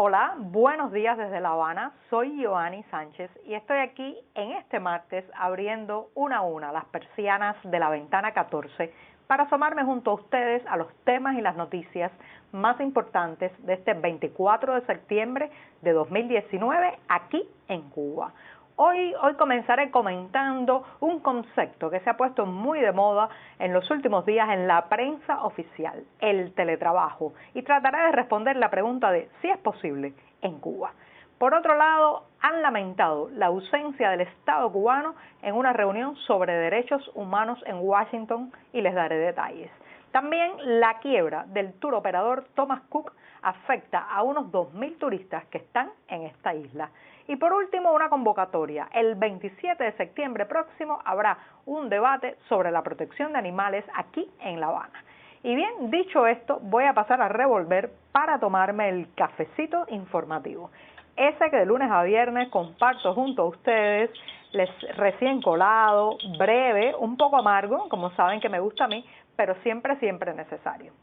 Hola, buenos días desde La Habana. Soy Joanny Sánchez y estoy aquí en este martes abriendo una a una las persianas de la ventana 14 para asomarme junto a ustedes a los temas y las noticias más importantes de este 24 de septiembre de 2019 aquí en Cuba. Hoy comenzaré comentando un concepto que se ha puesto muy de moda en los últimos días en la prensa oficial, el teletrabajo, y trataré de responder la pregunta de si es posible en Cuba. Por otro lado, han lamentado la ausencia del Estado cubano en una reunión sobre derechos humanos en Washington y les daré detalles. También la quiebra del tour operador Thomas Cook afecta a unos 2.000 turistas que están en esta isla. Y por último, una convocatoria. El 27 de septiembre próximo habrá un debate sobre la protección de animales aquí en La Habana. Y bien, dicho esto, voy a pasar a revolver para tomarme el cafecito informativo. Ese que de lunes a viernes comparto junto a ustedes, recién colado, breve, un poco amargo, como saben que me gusta a mí, pero siempre necesario.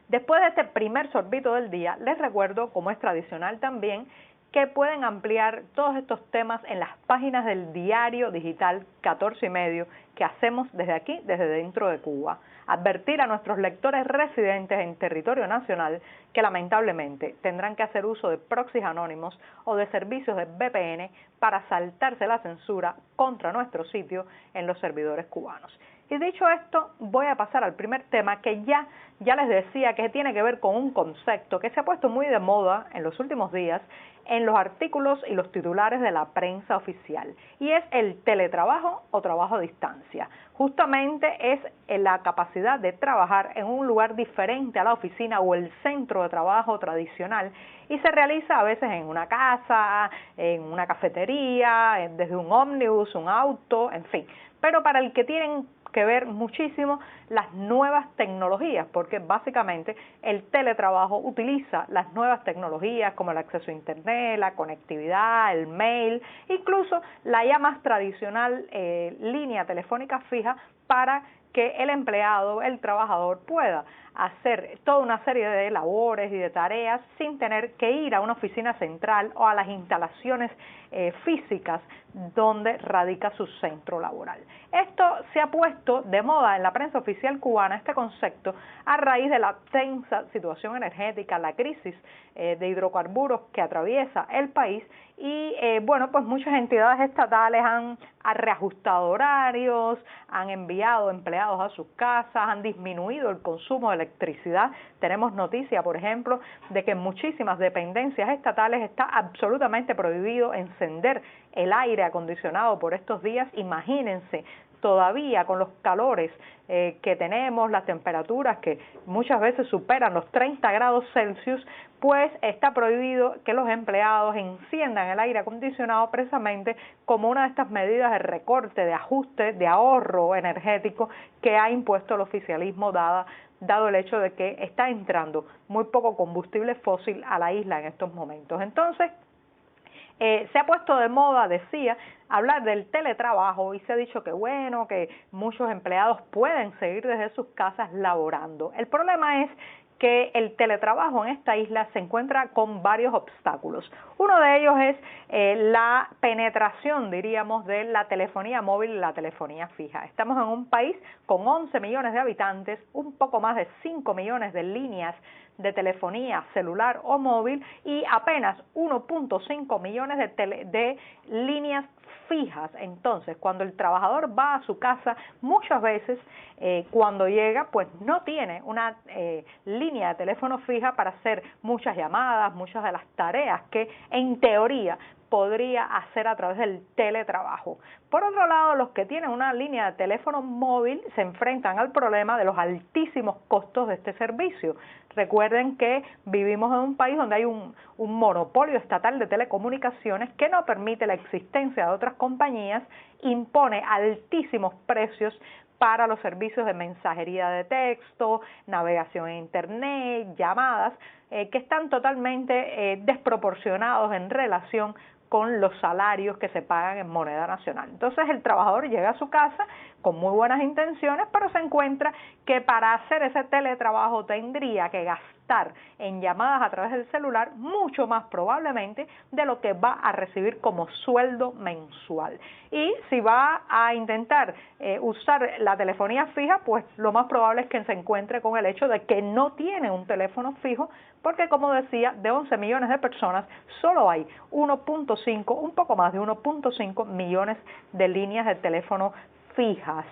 Después de este primer sorbito del día, les recuerdo, como es tradicional también, que pueden ampliar todos estos temas en las páginas del diario digital 14 y medio que hacemos desde aquí, desde dentro de Cuba. Advertir a nuestros lectores residentes en territorio nacional que lamentablemente tendrán que hacer uso de proxies anónimos o de servicios de VPN para saltarse la censura contra nuestro sitio en los servidores cubanos. Y dicho esto, voy a pasar al primer tema que ya les decía que tiene que ver con un concepto que se ha puesto muy de moda en los últimos días en los artículos y los titulares de la prensa oficial, y es el teletrabajo o trabajo a distancia. Justamente es la capacidad de trabajar en un lugar diferente a la oficina o el centro de trabajo tradicional, y se realiza a veces en una casa, en una cafetería, desde un ómnibus, un auto, en fin. Pero para el que tienen que ver muchísimo las nuevas tecnologías, porque básicamente el teletrabajo utiliza las nuevas tecnologías como el acceso a internet, la conectividad, el mail, incluso la ya más tradicional línea telefónica fija para que el empleado, el trabajador pueda hacer toda una serie de labores y de tareas sin tener que ir a una oficina central o a las instalaciones físicas donde radica su centro laboral. Esto se ha puesto de moda en la prensa oficial cubana, este concepto, a raíz de la tensa situación energética, la crisis de hidrocarburos que atraviesa el país y pues muchas entidades estatales han reajustado horarios, han enviado empleados a sus casas, han disminuido el consumo de electricidad. Tenemos noticia, por ejemplo, de que en muchísimas dependencias estatales está absolutamente prohibido encender el aire acondicionado por estos días. Imagínense, todavía con los calores que tenemos, las temperaturas que muchas veces superan los 30 grados Celsius, pues está prohibido que los empleados enciendan el aire acondicionado precisamente como una de estas medidas de recorte, de ajuste, de ahorro energético que ha impuesto el oficialismo dado el hecho de que está entrando muy poco combustible fósil a la isla en estos momentos. Entonces, se ha puesto de moda, decía, hablar del teletrabajo y se ha dicho que bueno, que muchos empleados pueden seguir desde sus casas laborando. El problema es que el teletrabajo en esta isla se encuentra con varios obstáculos. Uno de ellos es la penetración, diríamos, de la telefonía móvil y la telefonía fija. Estamos en un país con 11 millones de habitantes, un poco más de 5 millones de líneas de telefonía celular o móvil y apenas 1.5 millones de líneas fijas. Entonces, cuando el trabajador va a su casa, muchas veces cuando llega, pues no tiene una línea de teléfono fija para hacer muchas llamadas, muchas de las tareas que en teoría podría hacer a través del teletrabajo. Por otro lado, los que tienen una línea de teléfono móvil se enfrentan al problema de los altísimos costos de este servicio. Recuerden que vivimos en un país donde hay un monopolio estatal de telecomunicaciones que no permite la existencia de otras compañías, impone altísimos precios para los servicios de mensajería de texto, navegación en internet, llamadas, que están totalmente desproporcionados en relación con los salarios que se pagan en moneda nacional. Entonces el trabajador llega a su casa con muy buenas intenciones, pero se encuentra que para hacer ese teletrabajo tendría que gastar en llamadas a través del celular mucho más probablemente de lo que va a recibir como sueldo mensual. Y si va a intentar usar la telefonía fija, pues lo más probable es que se encuentre con el hecho de que no tiene un teléfono fijo, porque como decía, de 11 millones de personas, solo hay 1.5, un poco más de 1.5 millones de líneas de teléfono fijas.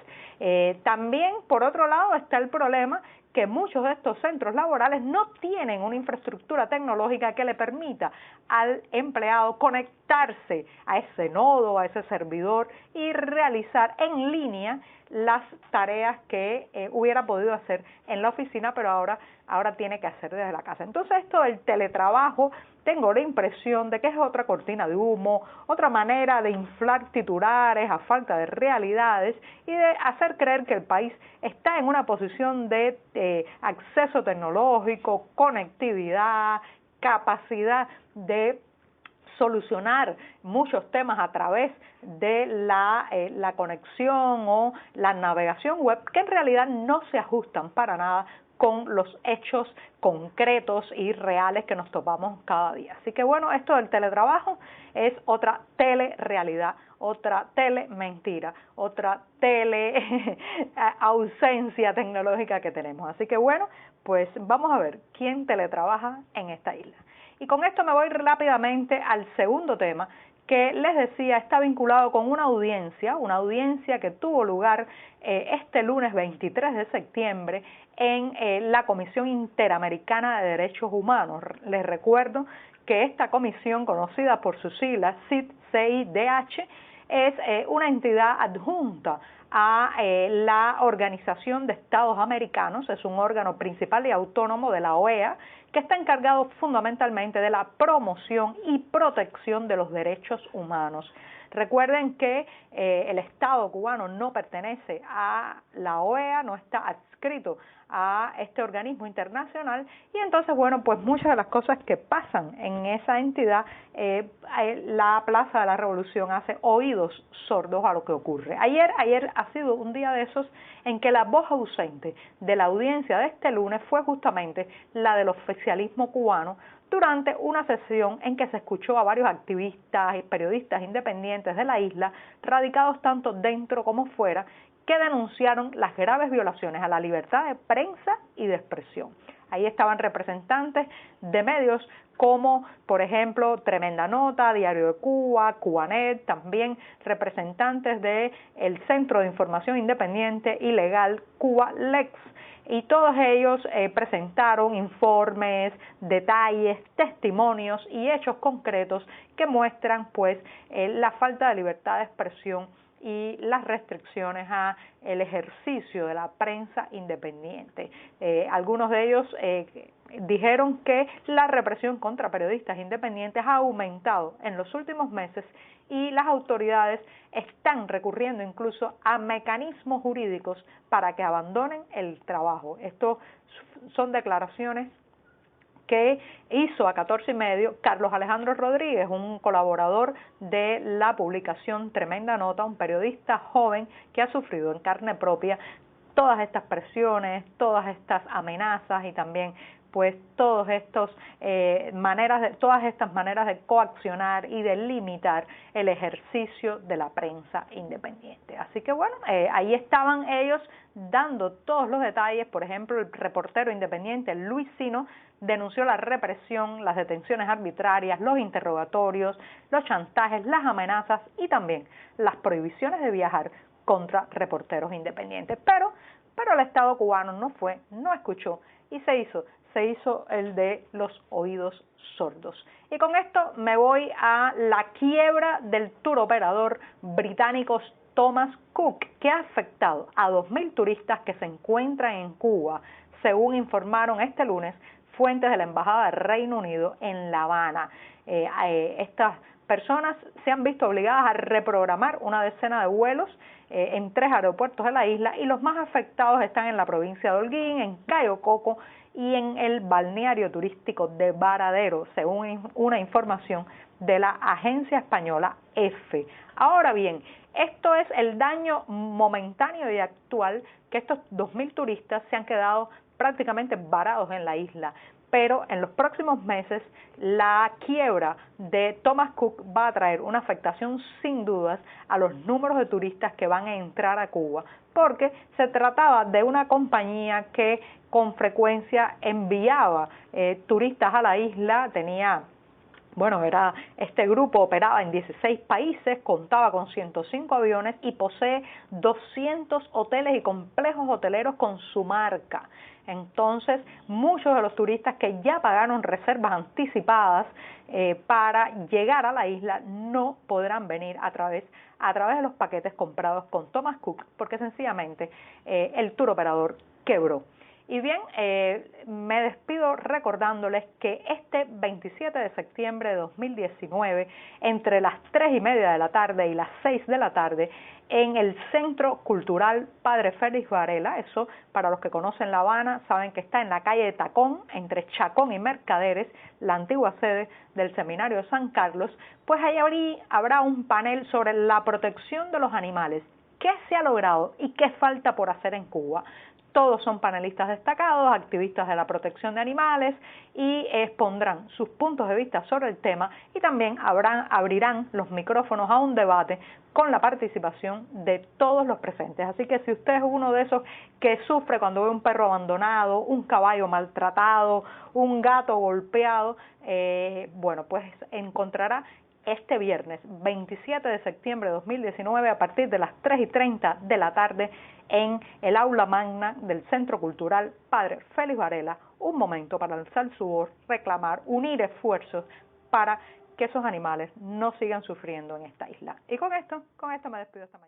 También, por otro lado, está el problema que muchos de estos centros laborales no tienen una infraestructura tecnológica que le permita al empleado conectarse a ese nodo, a ese servidor y realizar en línea las tareas que hubiera podido hacer en la oficina, pero ahora tiene que hacer desde la casa. Entonces esto del teletrabajo, tengo la impresión de que es otra cortina de humo, otra manera de inflar titulares a falta de realidades y de hacer creer que el país está en una posición de acceso tecnológico, conectividad, capacidad de solucionar muchos temas a través de la conexión o la navegación web, que en realidad no se ajustan para nada con los hechos concretos y reales que nos topamos cada día. Así que bueno, esto del teletrabajo es otra telerealidad, otra telementira, otra ausencia tecnológica que tenemos. Así que bueno, pues vamos a ver quién teletrabaja en esta isla. Y con esto me voy rápidamente al segundo tema, que les decía está vinculado con una audiencia que tuvo lugar este lunes 23 de septiembre en la Comisión Interamericana de Derechos Humanos. Les recuerdo que esta comisión, conocida por sus siglas CIDH, es una entidad adjunta a la Organización de Estados Americanos, es un órgano principal y autónomo de la OEA, que está encargado fundamentalmente de la promoción y protección de los derechos humanos. Recuerden que el Estado cubano no pertenece a la OEA, no está adscrito a este organismo internacional y entonces, bueno, pues muchas de las cosas que pasan en esa entidad, la Plaza de la Revolución hace oídos sordos a lo que ocurre. Ayer ha sido un día de esos en que la voz ausente de la audiencia de este lunes fue justamente la del oficialismo cubano, durante una sesión en que se escuchó a varios activistas y periodistas independientes de la isla, radicados tanto dentro como fuera, que denunciaron las graves violaciones a la libertad de prensa y de expresión. Ahí estaban representantes de medios como, por ejemplo, Tremenda Nota, Diario de Cuba, Cubanet, también representantes del Centro de Información Independiente y Legal Cuba Lex, y todos ellos presentaron informes, detalles, testimonios y hechos concretos que muestran pues la falta de libertad de expresión y las restricciones a el ejercicio de la prensa independiente. Algunos de ellos dijeron que la represión contra periodistas independientes ha aumentado en los últimos meses y las autoridades están recurriendo incluso a mecanismos jurídicos para que abandonen el trabajo. Estos son declaraciones que hizo a 14 y medio Carlos Alejandro Rodríguez, un colaborador de la publicación Tremenda Nota, un periodista joven que ha sufrido en carne propia todas estas presiones, todas estas amenazas y también pues todas estas maneras de coaccionar y de limitar el ejercicio de la prensa independiente. Así que bueno, ahí estaban ellos dando todos los detalles. Por ejemplo, el reportero independiente Luis Sino denunció la represión, las detenciones arbitrarias, los interrogatorios, los chantajes, las amenazas y también las prohibiciones de viajar contra reporteros independientes. Pero el Estado cubano no escuchó y se hizo el de los oídos sordos. Y con esto me voy a la quiebra del tour operador británico Thomas Cook, que ha afectado a 2.000 turistas que se encuentran en Cuba, según informaron este lunes fuentes de la Embajada del Reino Unido en La Habana. Estas personas se han visto obligadas a reprogramar una decena de vuelos en 3 aeropuertos de la isla y los más afectados están en la provincia de Holguín, en Cayo Coco y en el balneario turístico de Varadero, según una información de la agencia española EFE. Ahora bien, esto es el daño momentáneo y actual, que estos 2.000 turistas se han quedado prácticamente varados en la isla, pero en los próximos meses la quiebra de Thomas Cook va a traer una afectación sin dudas a los números de turistas que van a entrar a Cuba, porque se trataba de una compañía que con frecuencia enviaba turistas a la isla, este grupo operaba en 16 países, contaba con 105 aviones y posee 200 hoteles y complejos hoteleros con su marca. Entonces, muchos de los turistas que ya pagaron reservas anticipadas para llegar a la isla no podrán venir a través de los paquetes comprados con Thomas Cook, porque sencillamente el tour operador quebró. Y bien, me despido recordándoles que este 27 de septiembre de 2019, entre las 3:30 de la tarde y las 6 de la tarde, en el Centro Cultural Padre Félix Varela, eso para los que conocen La Habana, saben que está en la calle de Tacón, entre Chacón y Mercaderes, la antigua sede del Seminario de San Carlos, pues ahí habrá un panel sobre la protección de los animales. ¿Qué se ha logrado y qué falta por hacer en Cuba? Todos son panelistas destacados, activistas de la protección de animales y expondrán sus puntos de vista sobre el tema y también abrirán los micrófonos a un debate con la participación de todos los presentes. Así que si usted es uno de esos que sufre cuando ve un perro abandonado, un caballo maltratado, un gato golpeado, pues encontrará este viernes 27 de septiembre de 2019 a partir de las 3:30 de la tarde en el aula magna del Centro Cultural Padre Félix Varela, un momento para alzar su voz, reclamar, unir esfuerzos para que esos animales no sigan sufriendo en esta isla. Y con esto me despido esta mañana.